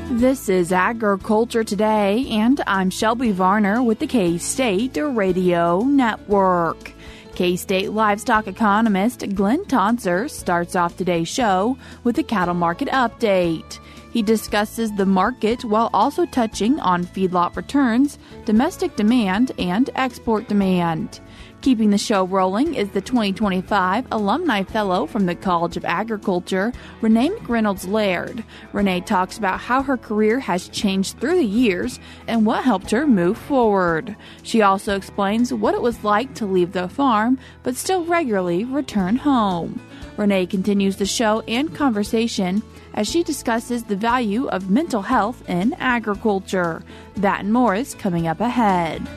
This is Agriculture Today, and I'm Shelby Varner with the K-State Radio Network. K-State livestock economist Glynn Tonsor starts off today's show with a cattle market update. He discusses the market while also touching on feedlot returns, domestic demand, and export demand. Keeping the show rolling is the 2025 Alumni Fellow from the College of Agriculture, Renée McReynolds Laird. Renée talks about how her career has changed through the years and what helped her move forward. She also explains what it was like to leave the farm but still regularly return home. Renée continues the show and conversation as she discusses the value of mental health in agriculture. That and more is coming up ahead.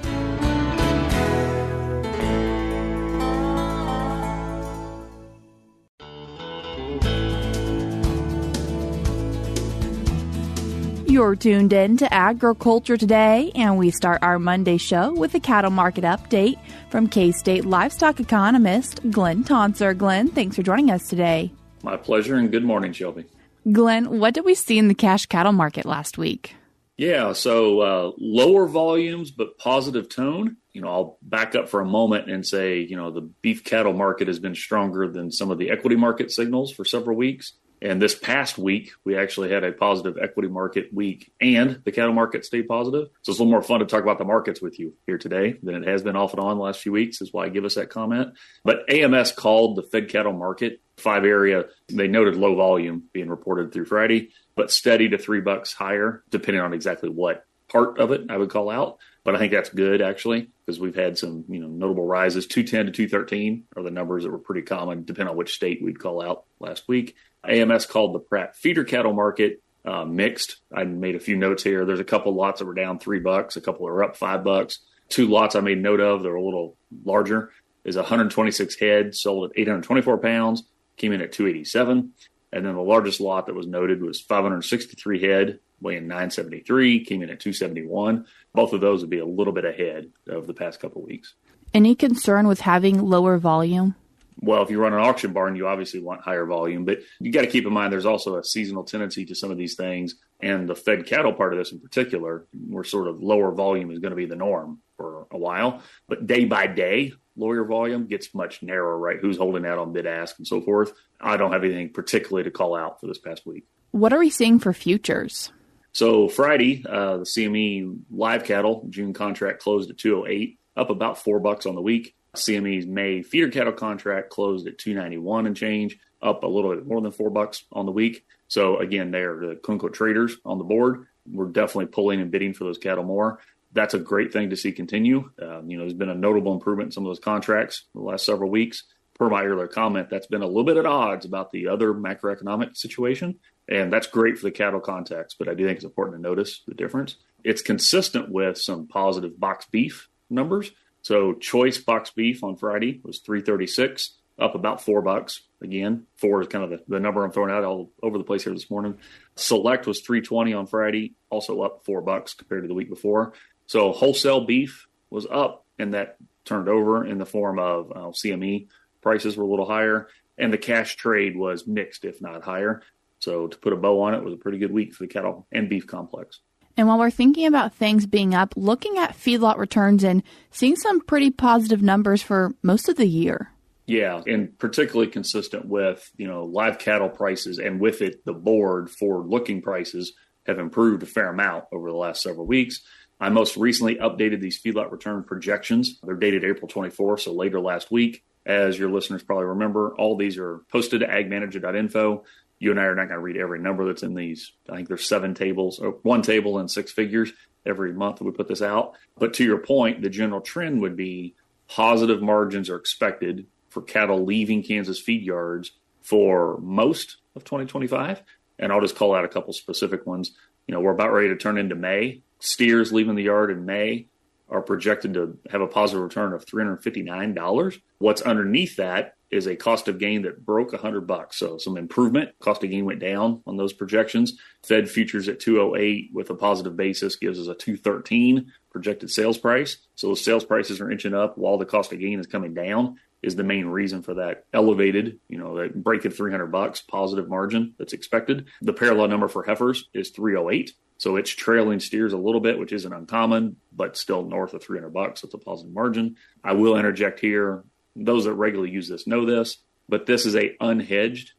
You're tuned in to Agriculture Today, and we start our Monday show with a cattle market update from K-State livestock economist Glynn Tonsor. Glynn, thanks for joining us today. My pleasure, and good morning, Shelby. Glynn, what did we see in the cash cattle market last week? Yeah, so lower volumes but positive tone. I'll back up for a moment and say, the beef cattle market has been stronger than some of the equity market signals for several weeks. And this past week, we actually had a positive equity market week, and the cattle market stayed positive. So it's a little more fun to talk about the markets with you here today than it has been off and on the last few weeks, is why I give us that comment. But AMS called the fed cattle market 5 area. They noted low volume being reported through Friday, but steady to $3 higher, depending on exactly what part of it I would call out. But I think that's good, actually, because we've had some notable rises. 210 to 213 are the numbers that were pretty common, depending on which state we'd call out last week. AMS called the Pratt feeder cattle market mixed. I made a few notes here. There's a couple lots that were down $3. A couple are up $5. 2 lots I made note of that are a little larger is 126 head sold at 824 pounds, came in at 287. And then the largest lot that was noted was 563 head, weighing 973, came in at 271. Both of those would be a little bit ahead of the past couple of weeks. Any concern with having lower volume? Well, if you run an auction barn, you obviously want higher volume, but you got to keep in mind there's also a seasonal tendency to some of these things. And the fed cattle part of this in particular, where sort of lower volume is going to be the norm for a while. But day by day, lower volume gets much narrower, right? Who's holding out on bid ask and so forth. I don't have anything particularly to call out for this past week. What are we seeing for futures? So Friday, the CME live cattle June contract closed at 208, up about $4 on the week. CME's May feeder cattle contract closed at 291 and change, up a little bit more than $4 on the week. So again, they're the quote-unquote traders on the board. We're definitely pulling and bidding for those cattle more. That's a great thing to see continue. There's been a notable improvement in some of those contracts in the last several weeks. Per my earlier comment, that's been a little bit at odds about the other macroeconomic situation. And that's great for the cattle context, but I do think it's important to notice the difference. It's consistent with some positive box beef numbers. So choice box beef on Friday was $336, up about $4. Again, 4 is kind of the number I'm throwing out all over the place here this morning. Select was $320 on Friday, also up $4 compared to the week before. So wholesale beef was up, and that turned over in the form of CME prices were a little higher, and the cash trade was mixed, if not higher. So to put a bow on it, was a pretty good week for the cattle and beef complex. And while we're thinking about things being up, looking at feedlot returns and seeing some pretty positive numbers for most of the year. Yeah, and particularly consistent with, live cattle prices, and with it, the board forward-looking prices have improved a fair amount over the last several weeks. I most recently updated these feedlot return projections. They're dated April 24th, so later last week. As your listeners probably remember, all these are posted to AgManager.info. You and I are not going to read every number that's in these. I think there's 7 tables, or 1 table and 6 figures every month that we put this out. But to your point, the general trend would be positive margins are expected for cattle leaving Kansas feed yards for most of 2025. And I'll just call out a couple specific ones. We're about ready to turn into May. Steers leaving the yard in May are projected to have a positive return of $359. What's underneath that is a cost of gain that broke $100. So some improvement. Cost of gain went down on those projections. Fed futures at 208 with a positive basis gives us a 213 projected sales price. So those sales prices are inching up while the cost of gain is coming down. is the main reason for that elevated, that break at $300 positive margin that's expected. The parallel number for heifers is 308. So it's trailing steers a little bit, which isn't uncommon, but still north of $300. So it's a positive margin. I will interject here. Those that regularly use this know this, but this is a unhedged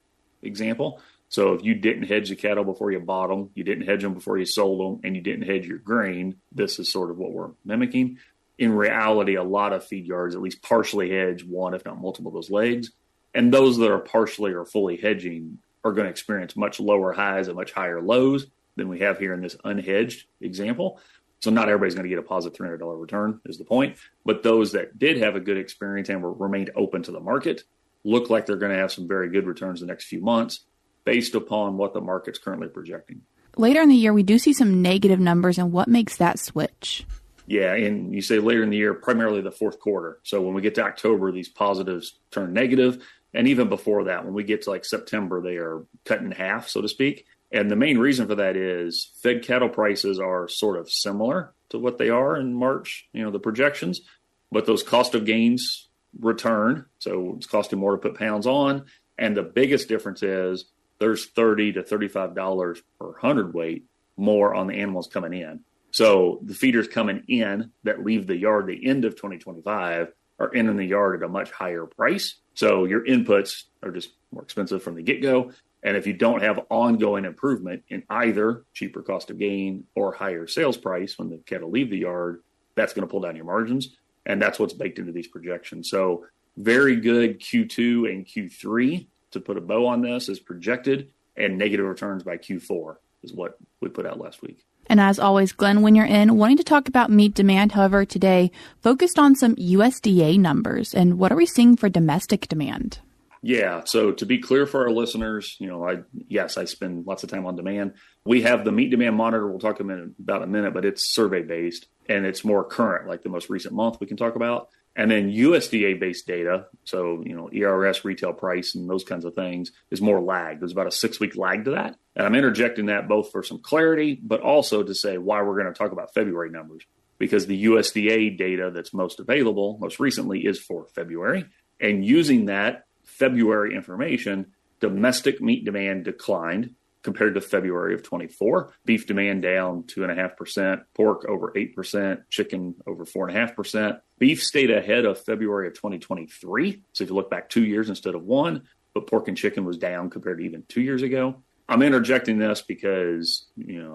example. So if you didn't hedge the cattle before you bought them, you didn't hedge them before you sold them, and you didn't hedge your grain, this is sort of what we're mimicking. In reality, a lot of feed yards at least partially hedge one, if not multiple of those legs. And those that are partially or fully hedging are going to experience much lower highs and much higher lows than we have here in this unhedged example. So not everybody's going to get a positive $300 return is the point. But those that did have a good experience and remained open to the market look like they're going to have some very good returns the next few months based upon what the market's currently projecting. Later in the year, we do see some negative numbers, and what makes that switch? Yeah, and you say later in the year, primarily the fourth quarter. So when we get to October, these positives turn negative. And even before that, when we get to like September, they are cut in half, so to speak. And the main reason for that is fed cattle prices are sort of similar to what they are in March, the projections, but those cost of gains return. So it's costing more to put pounds on. And the biggest difference is there's $30 to $35 per hundredweight more on the animals coming in. So the feeders coming in that leave the yard the end of 2025 are in the yard at a much higher price. So your inputs are just more expensive from the get-go. And if you don't have ongoing improvement in either cheaper cost of gain or higher sales price when the cattle leave the yard, that's going to pull down your margins. And that's what's baked into these projections. So very good Q2 and Q3 to put a bow on this is projected, and negative returns by Q4 is what we put out last week. And as always, Glynn, when you're in, wanting to talk about meat demand, however, today focused on some USDA numbers. And what are we seeing for domestic demand? Yeah. So to be clear for our listeners, I spend lots of time on demand. We have the meat demand monitor. We'll talk about in a minute, but it's survey based and it's more current, like the most recent month we can talk about. And then USDA based data. So, ERS, retail price, and those kinds of things is more lagged. There's about a 6-week lag to that. And I'm interjecting that both for some clarity, but also to say why we're going to talk about February numbers, because the USDA data that's most available most recently is for February. And using that February information, domestic meat demand declined compared to February of 24. Beef demand down 2.5%, pork over 8%, chicken over 4.5%. Beef stayed ahead of February of 2023. So if you look back 2 years instead of one, but pork and chicken was down compared to even 2 years ago. I'm interjecting this because,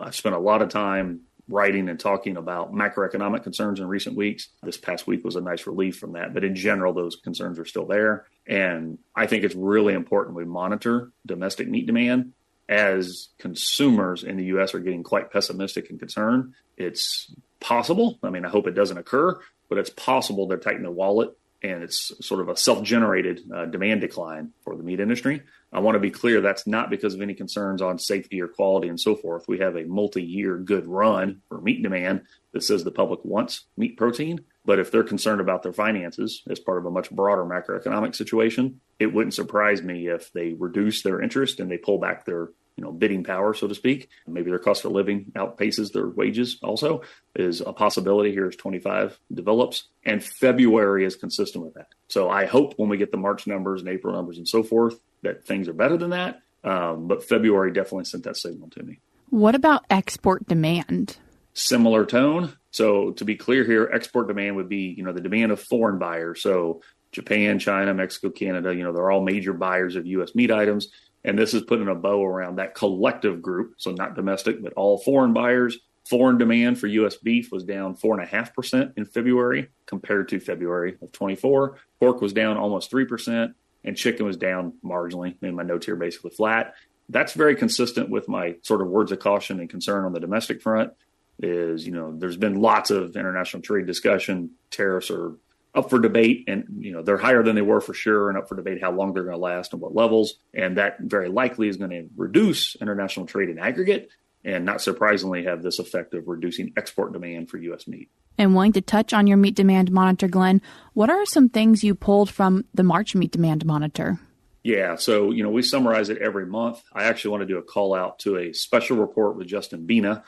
I've spent a lot of time writing and talking about macroeconomic concerns in recent weeks. This past week was a nice relief from that. But in general, those concerns are still there. And I think it's really important we monitor domestic meat demand. As consumers in the U.S. are getting quite pessimistic and concerned, it's possible. I hope it doesn't occur, but it's possible they're tightening their wallet, and it's sort of a self-generated demand decline for the meat industry. I want to be clear, that's not because of any concerns on safety or quality and so forth. We have a multi-year good run for meat demand that says the public wants meat protein. But if they're concerned about their finances as part of a much broader macroeconomic situation, it wouldn't surprise me if they reduce their interest and they pull back their bidding power, so to speak. Maybe their cost of living outpaces their wages also is a possibility here as 25 develops. And February is consistent with that. So I hope when we get the March numbers and April numbers and so forth, that things are better than that. But February definitely sent that signal to me. What about export demand? Similar tone. So to be clear here, export demand would be, the demand of foreign buyers. So Japan, China, Mexico, Canada, they're all major buyers of U.S. meat items. And this is putting a bow around that collective group. So not domestic, but all foreign buyers. Foreign demand for U.S. beef was down 4.5% in February compared to February of 24. Pork was down almost 3%, and chicken was down marginally. And my notes here basically flat. That's very consistent with my sort of words of caution and concern on the domestic front is, there's been lots of international trade discussion. Tariffs are up for debate, and they're higher than they were for sure, and up for debate how long they're going to last and what levels. And that very likely is going to reduce international trade in aggregate, and not surprisingly have this effect of reducing export demand for U.S. meat. And wanting to touch on your meat demand monitor, Glynn, what are some things you pulled from the March meat demand monitor? Yeah, so, we summarize it every month. I actually want to do a call out to a special report with Justin Bina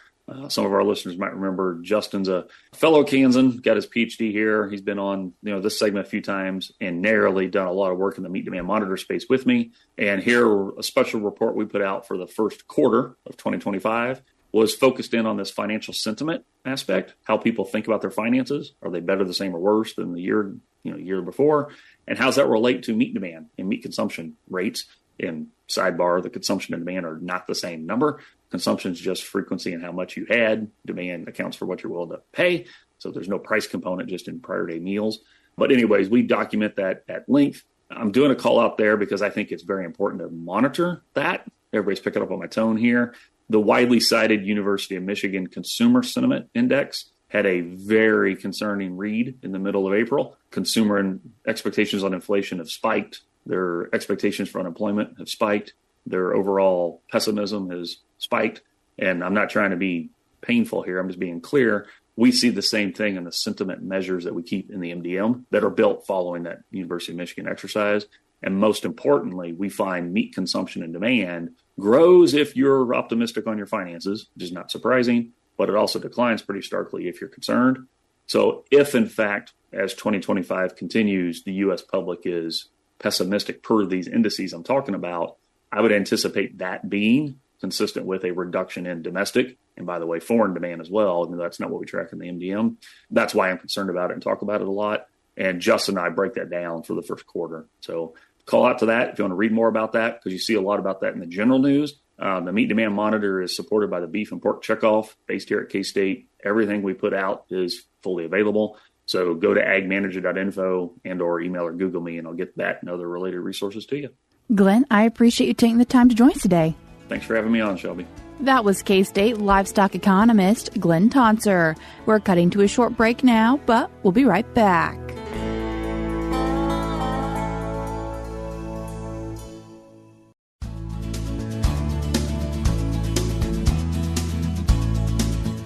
Some of our listeners might remember Justin's a fellow Kansan, got his PhD here. He's been on this segment a few times and narrowly done a lot of work in the meat demand monitor space with me. And here, a special report we put out for the first quarter of 2025 was focused in on this financial sentiment aspect, how people think about their finances. Are they better, the same, or worse than the year before? And how's that relate to meat demand and meat consumption rates? And sidebar, the consumption and demand are not the same number. Consumption is just frequency and how much you had. Demand accounts for what you're willing to pay. So there's no price component just in prior day meals. But anyways, we document that at length. I'm doing a call out there because I think it's very important to monitor that. Everybody's picking up on my tone here. The widely cited University of Michigan Consumer Sentiment Index had a very concerning read in the middle of April. Consumer expectations on inflation have spiked. Their expectations for unemployment have spiked. Their overall pessimism has spiked. And I'm not trying to be painful here. I'm just being clear. We see the same thing in the sentiment measures that we keep in the MDM that are built following that University of Michigan exercise. And most importantly, we find meat consumption and demand grows if you're optimistic on your finances, which is not surprising, but it also declines pretty starkly if you're concerned. So if, in fact, as 2025 continues, the U.S. public is pessimistic per these indices I'm talking about, I would anticipate that being consistent with a reduction in domestic, and by the way, foreign demand as well. And that's not what we track in the MDM. That's why I'm concerned about it and talk about it a lot. And Justin and I break that down for the first quarter. So call out to that if you want to read more about that, because you see a lot about that in the general news. The Meat Demand Monitor is supported by the Beef and Pork Checkoff based here at K-State. Everything we put out is fully available. So go to AgManager.info and or email or Google me, and I'll get that and other related resources to you. Glynn, I appreciate you taking the time to join us today. Thanks for having me on, Shelby. That was K-State livestock economist Glynn Tonsor. We're cutting to a short break now, but we'll be right back.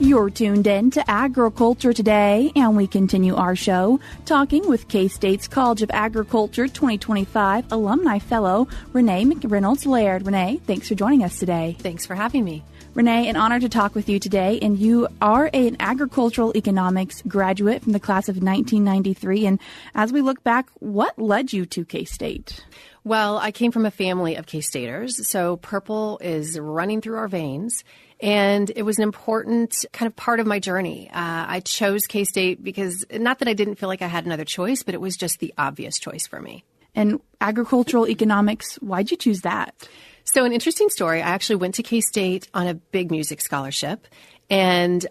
You're tuned in to Agriculture Today, and we continue our show talking with K-State's College of Agriculture 2025 Alumni Fellow, Renée McReynolds Laird. Renée, thanks for joining us today. Thanks for having me. Renée, an honor to talk with you today, and you are an agricultural economics graduate from the class of 1993. And as we look back, what led you to K-State? Well, I came from a family of K-Staters, so purple is running through our veins. And it was an important kind of part of my journey. I chose K-State because, not that I didn't feel like I had another choice, but it was just the obvious choice for me. And agricultural economics, why'd you choose that? So an interesting story. I actually went to K-State on a big music scholarship and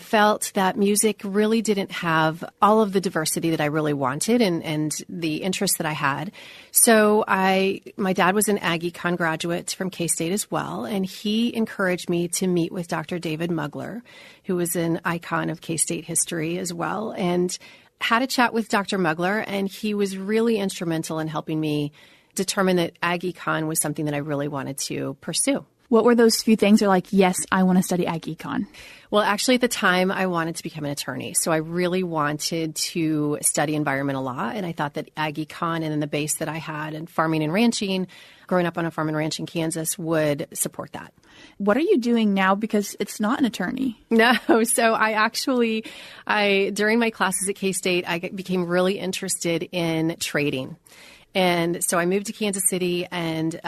felt that music really didn't have all of the diversity that I really wanted and the interest that I had. So my dad was an AgEcon graduate from K-State as well, and he encouraged me to meet with Dr. David Mugler, who was an icon of K-State history as well, and had a chat with Dr. Mugler, and he was really instrumental in helping me determine that AgEcon was something that I really wanted to pursue. What were those few things that are like, yes, I want to study AgEcon? Well, actually, at the time, I wanted to become an attorney. So I really wanted to study environmental law. And I thought that AgEcon and then the base that I had in farming and ranching, growing up on a farm and ranch in Kansas, would support that. What are you doing now? Because it's not an attorney. No. So during my classes at K-State, I became really interested in trading. And so I moved to Kansas City and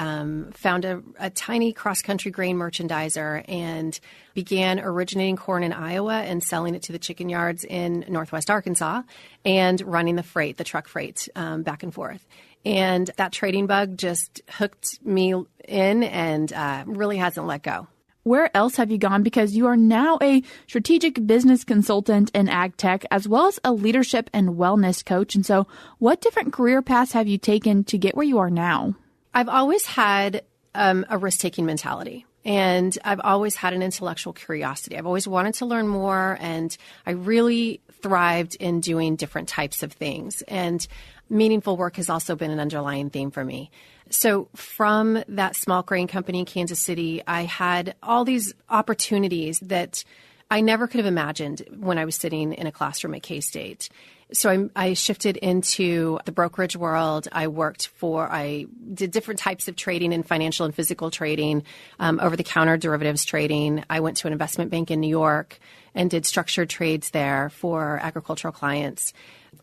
found a tiny cross-country grain merchandiser and began originating corn in Iowa and selling it to the chicken yards in Northwest Arkansas and running the truck freight back and forth. And that trading bug just hooked me in and really hasn't let go. Where else have you gone? Because you are now a strategic business consultant in ag tech, as well as a leadership and wellness coach. And so what different career paths have you taken to get where you are now? I've always had a risk-taking mentality. And I've always had an intellectual curiosity. I've always wanted to learn more, and I really thrived in doing different types of things. And meaningful work has also been an underlying theme for me. So from that small grain company in Kansas City, I had all these opportunities that I never could have imagined when I was sitting in a classroom at K-State. So I shifted into the brokerage world. I did different types of trading in financial and physical trading, over-the-counter derivatives trading. I went to an investment bank in New York and did structured trades there for agricultural clients.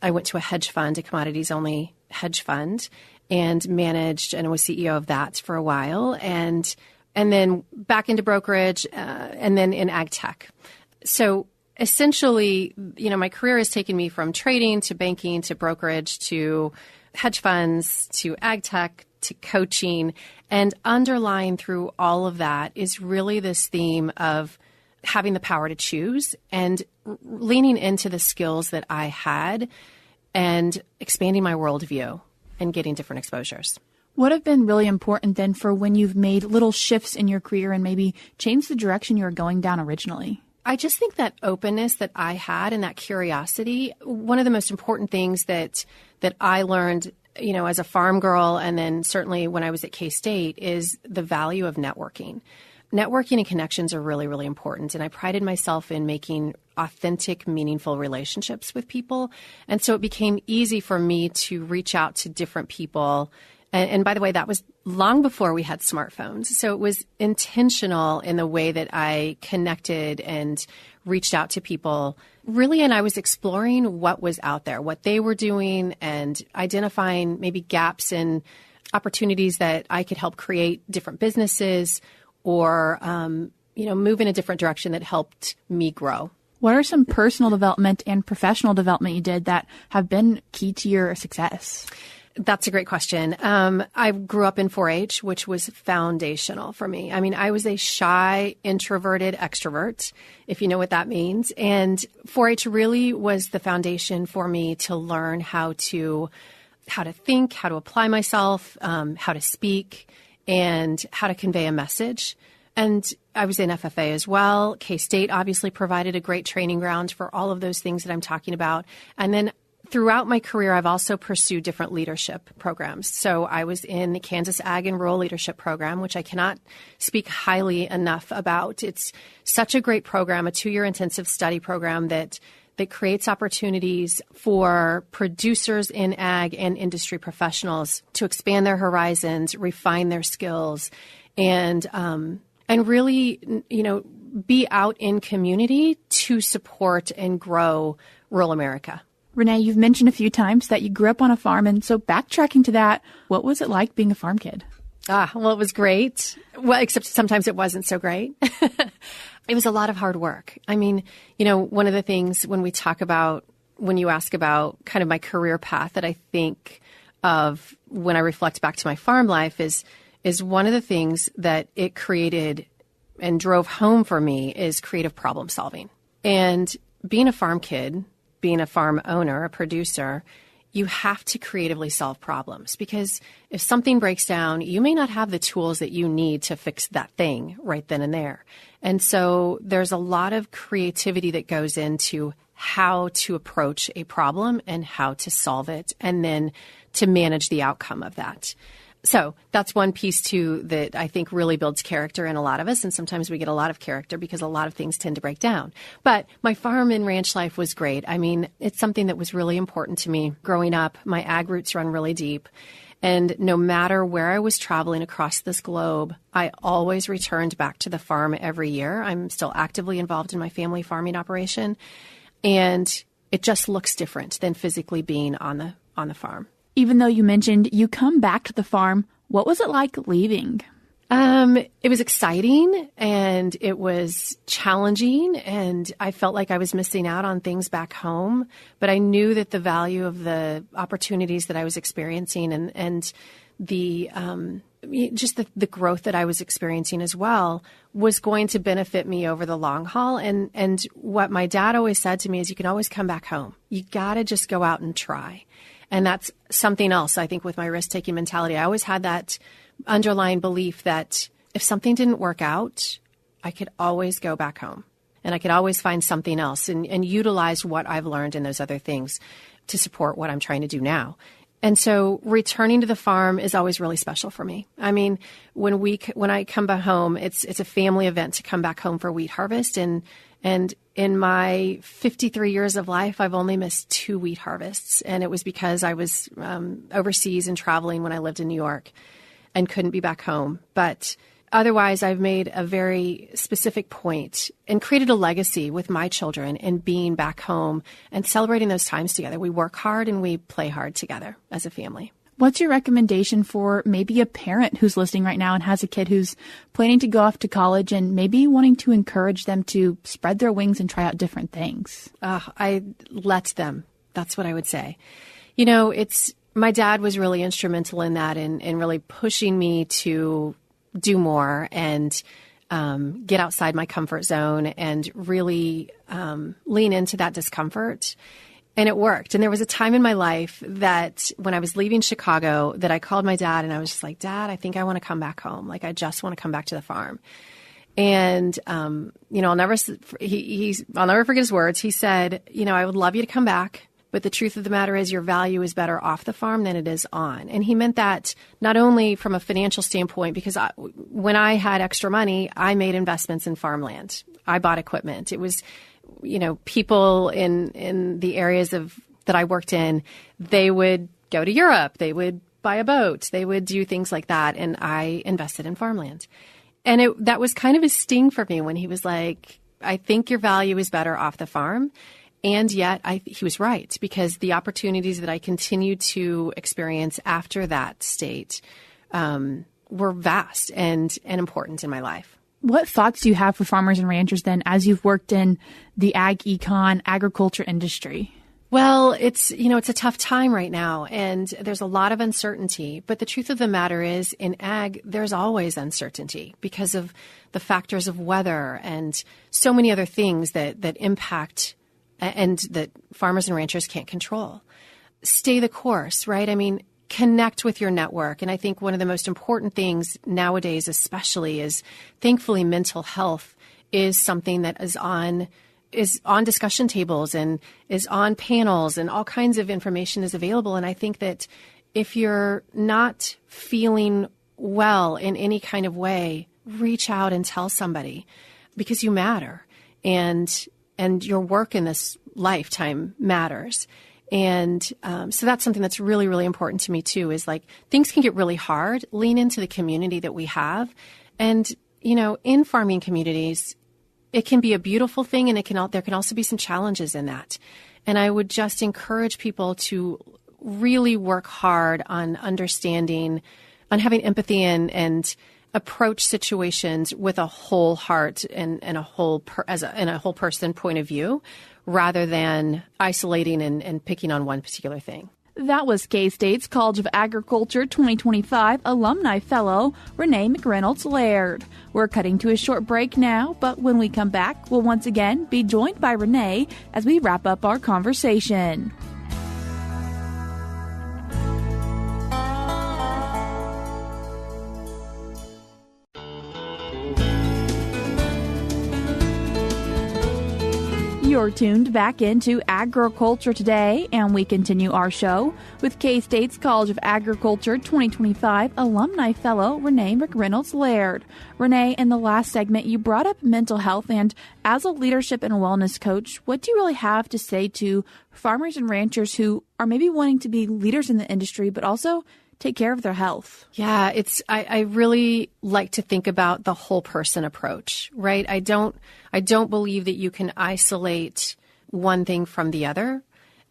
I went to a hedge fund, a commodities-only hedge fund, and managed and was CEO of that for a while, and then back into brokerage, and then in ag tech. So essentially, my career has taken me from trading to banking to brokerage to hedge funds to ag tech to coaching. And underlying through all of that is really this theme of having the power to choose and leaning into the skills that I had and expanding my worldview and getting different exposures. What have been really important then for when you've made little shifts in your career and maybe changed the direction you were going down originally? I just think that openness that I had and that curiosity, one of the most important things that I learned, as a farm girl and then certainly when I was at K-State is the value of networking. Networking and connections are really, really important. And I prided myself in making authentic, meaningful relationships with people. And so it became easy for me to reach out to different people. And by the way, that was long before we had smartphones. So it was intentional in the way that I connected and reached out to people, really. And I was exploring what was out there, what they were doing, and identifying maybe gaps in opportunities that I could help create different businesses or, move in a different direction that helped me grow. What are some personal development and professional development you did that have been key to your success? That's a great question. I grew up in 4-H, which was foundational for me. I mean, I was a shy, introverted extrovert, if you know what that means. And 4-H really was the foundation for me to learn how to think, how to apply myself, how to speak, and how to convey a message. And I was in FFA as well. K-State obviously provided a great training ground for all of those things that I'm talking about. And then throughout my career, I've also pursued different leadership programs. So I was in the Kansas Ag and Rural Leadership Program, which I cannot speak highly enough about. It's such a great program, a 2-year intensive study program that creates opportunities for producers in ag and industry professionals to expand their horizons, refine their skills, and really, be out in community to support and grow rural America. Renée, you've mentioned a few times that you grew up on a farm. And so backtracking to that, what was it like being a farm kid? Well, it was great. Well, except sometimes it wasn't so great. It was a lot of hard work. I mean, one of the things when you ask about kind of my career path that I think of when I reflect back to my farm life is one of the things that it created and drove home for me is creative problem solving. And being a farm kid, being a farm owner, a producer, you have to creatively solve problems because if something breaks down, you may not have the tools that you need to fix that thing right then and there. And so there's a lot of creativity that goes into how to approach a problem and how to solve it and then to manage the outcome of that. So that's one piece, too, that I think really builds character in a lot of us. And sometimes we get a lot of character because a lot of things tend to break down. But my farm and ranch life was great. I mean, it's something that was really important to me. Growing up, my ag roots run really deep. And no matter where I was traveling across this globe, I always returned back to the farm every year. I'm still actively involved in my family farming operation. And it just looks different than physically being on the farm. Even though you mentioned you come back to the farm, what was it like leaving? It was exciting and it was challenging and I felt like I was missing out on things back home, but I knew that the value of the opportunities that I was experiencing and the growth that I was experiencing as well was going to benefit me over the long haul. And what my dad always said to me is you can always come back home. You got to just go out and try. And that's something else, I think, with my risk-taking mentality. I always had that underlying belief that if something didn't work out, I could always go back home and I could always find something else and utilize what I've learned in those other things to support what I'm trying to do now. And so returning to the farm is always really special for me. I mean, when I come back home, it's a family event to come back home for wheat harvest. And in my 53 years of life, I've only missed 2 wheat harvests. And it was because I was overseas and traveling when I lived in New York and couldn't be back home. But otherwise, I've made a very specific point and created a legacy with my children in being back home and celebrating those times together. We work hard and we play hard together as a family. What's your recommendation for maybe a parent who's listening right now and has a kid who's planning to go off to college and maybe wanting to encourage them to spread their wings and try out different things? I let them. That's what I would say. My dad was really instrumental in that and really pushing me to do more and get outside my comfort zone and really lean into that discomfort. And it worked. And there was a time in my life that when I was leaving Chicago that I called my dad and I was just like, Dad, I think I want to come back home. Like, I just want to come back to the farm. And, I'll never forget his words. He said, I would love you to come back, but the truth of the matter is your value is better off the farm than it is on. And he meant that not only from a financial standpoint, because when I had extra money, I made investments in farmland. I bought equipment. It was, people in the areas that I worked in, they would go to Europe, they would buy a boat, they would do things like that. And I invested in farmland. And that was kind of a sting for me when he was like, I think your value is better off the farm. And yet he was right, because the opportunities that I continued to experience after that state were vast and important in my life. What thoughts do you have for farmers and ranchers then as you've worked in the agriculture industry? Well, it's a tough time right now and there's a lot of uncertainty. But the truth of the matter is in ag, there's always uncertainty because of the factors of weather and so many other things that impact and that farmers and ranchers can't control. Stay the course, right? I mean, connect with your network. And I think one of the most important things nowadays, especially, is thankfully mental health is something that is on discussion tables and is on panels, and all kinds of information is available. And I think that if you're not feeling well in any kind of way, reach out and tell somebody, because you matter. And your work in this lifetime matters. And so that's something that's really, really important to me too, is like things can get really hard. Lean into the community that we have. And, in farming communities, it can be a beautiful thing, and there can also be some challenges in that. And I would just encourage people to really work hard on understanding, on having empathy and approach situations with a whole heart and a whole person point of view, rather than isolating and picking on one particular thing. That was K-State's College of Agriculture 2025 Alumni Fellow, Renée McReynolds Laird. We're cutting to a short break now, but when we come back, we'll once again be joined by Renée as we wrap up our conversation. You're tuned back into Agriculture Today, and we continue our show with K-State's College of Agriculture 2025 Alumni Fellow, Renée McReynolds Laird. Renée, in the last segment, you brought up mental health, and as a leadership and wellness coach, what do you really have to say to farmers and ranchers who are maybe wanting to be leaders in the industry, but also take care of their health? Yeah, I really like to think about the whole person approach, right? I don't believe that you can isolate one thing from the other.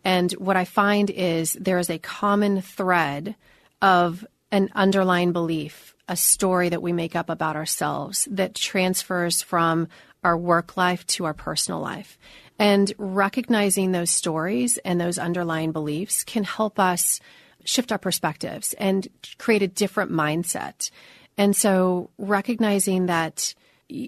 And what I find is there is a common thread of an underlying belief, a story that we make up about ourselves that transfers from our work life to our personal life. And recognizing those stories and those underlying beliefs can help us shift our perspectives and create a different mindset. And so recognizing that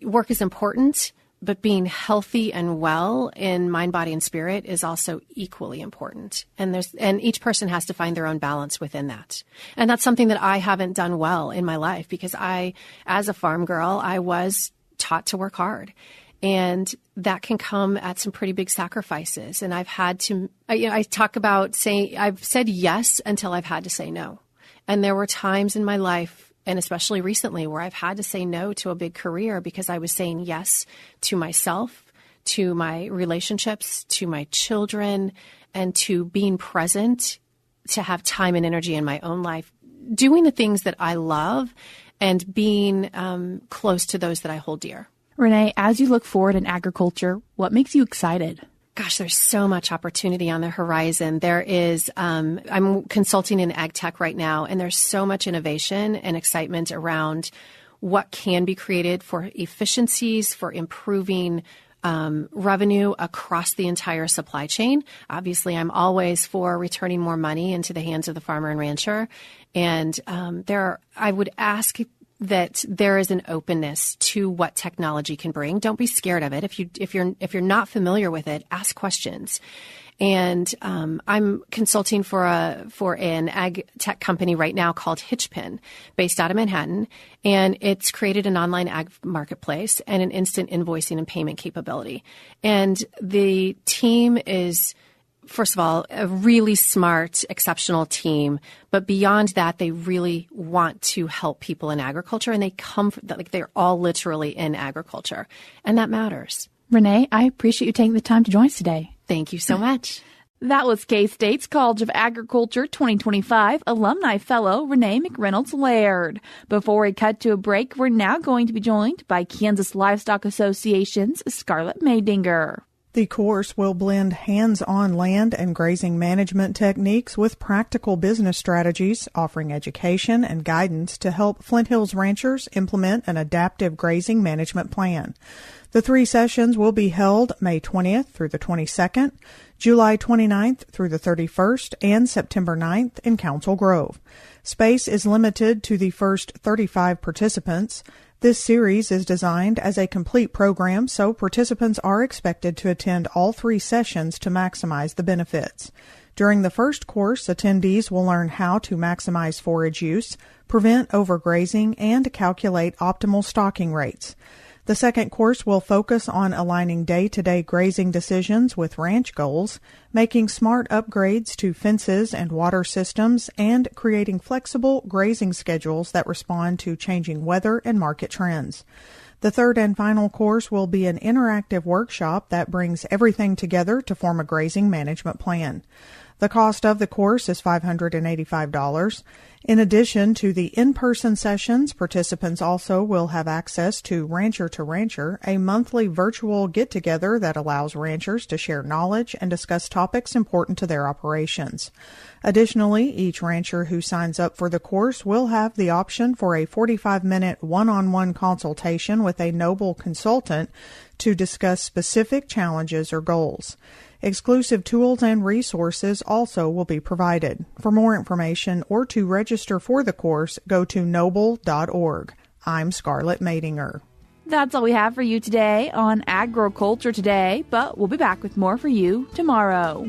work is important, but being healthy and well in mind, body, and spirit is also equally important. And each person has to find their own balance within that. And that's something that I haven't done well in my life, because as a farm girl, I was taught to work hard. And that can come at some pretty big sacrifices. And I've had to, I talk about saying, I've said yes until I've had to say no. And there were times in my life, and especially recently, where I've had to say no to a big career because I was saying yes to myself, to my relationships, to my children, and to being present, to have time and energy in my own life, doing the things that I love and being close to those that I hold dear. Renee, as you look forward in agriculture, what makes you excited? Gosh, there's so much opportunity on the horizon. There is, I'm consulting in ag tech right now, and there's so much innovation and excitement around what can be created for efficiencies, for improving revenue across the entire supply chain. Obviously, I'm always for returning more money into the hands of the farmer and rancher. And I would ask that there is an openness to what technology can bring. Don't be scared of it. If you're not familiar with it, ask questions. And I'm consulting for an ag tech company right now called Hitchpin, based out of Manhattan, and it's created an online ag marketplace and an instant invoicing and payment capability. And the team is, first of all, a really smart, exceptional team. But beyond that, they really want to help people in agriculture, and they're all literally in agriculture. And that matters. Renee, I appreciate you taking the time to join us today. Thank you so much. That was K-State's College of Agriculture 2025 Alumni Fellow Renée McReynolds Laird. Before we cut to a break, we're now going to be joined by Kansas Livestock Association's Scarlett Maydinger. The course will blend hands-on land and grazing management techniques with practical business strategies, offering education and guidance to help Flint Hills ranchers implement an adaptive grazing management plan. The 3 sessions will be held May 20th through the 22nd, July 29th through the 31st, and September 9th in Council Grove. Space is limited to the first 35 participants. This series is designed as a complete program, so participants are expected to attend all 3 sessions to maximize the benefits. During the first course, attendees will learn how to maximize forage use, prevent overgrazing, and calculate optimal stocking rates. The second course will focus on aligning day-to-day grazing decisions with ranch goals, making smart upgrades to fences and water systems, and creating flexible grazing schedules that respond to changing weather and market trends. The third and final course will be an interactive workshop that brings everything together to form a grazing management plan. The cost of the course is $585. In addition to the in-person sessions, participants also will have access to Rancher to Rancher, a monthly virtual get-together that allows ranchers to share knowledge and discuss topics important to their operations. Additionally, each rancher who signs up for the course will have the option for a 45-minute one-on-one consultation with a Noble consultant to discuss specific challenges or goals. Exclusive tools and resources also will be provided. For more information or to register for the course, go to noble.org. I'm Scarlett Maydinger. That's all we have for you today on Agriculture Today, but we'll be back with more for you tomorrow.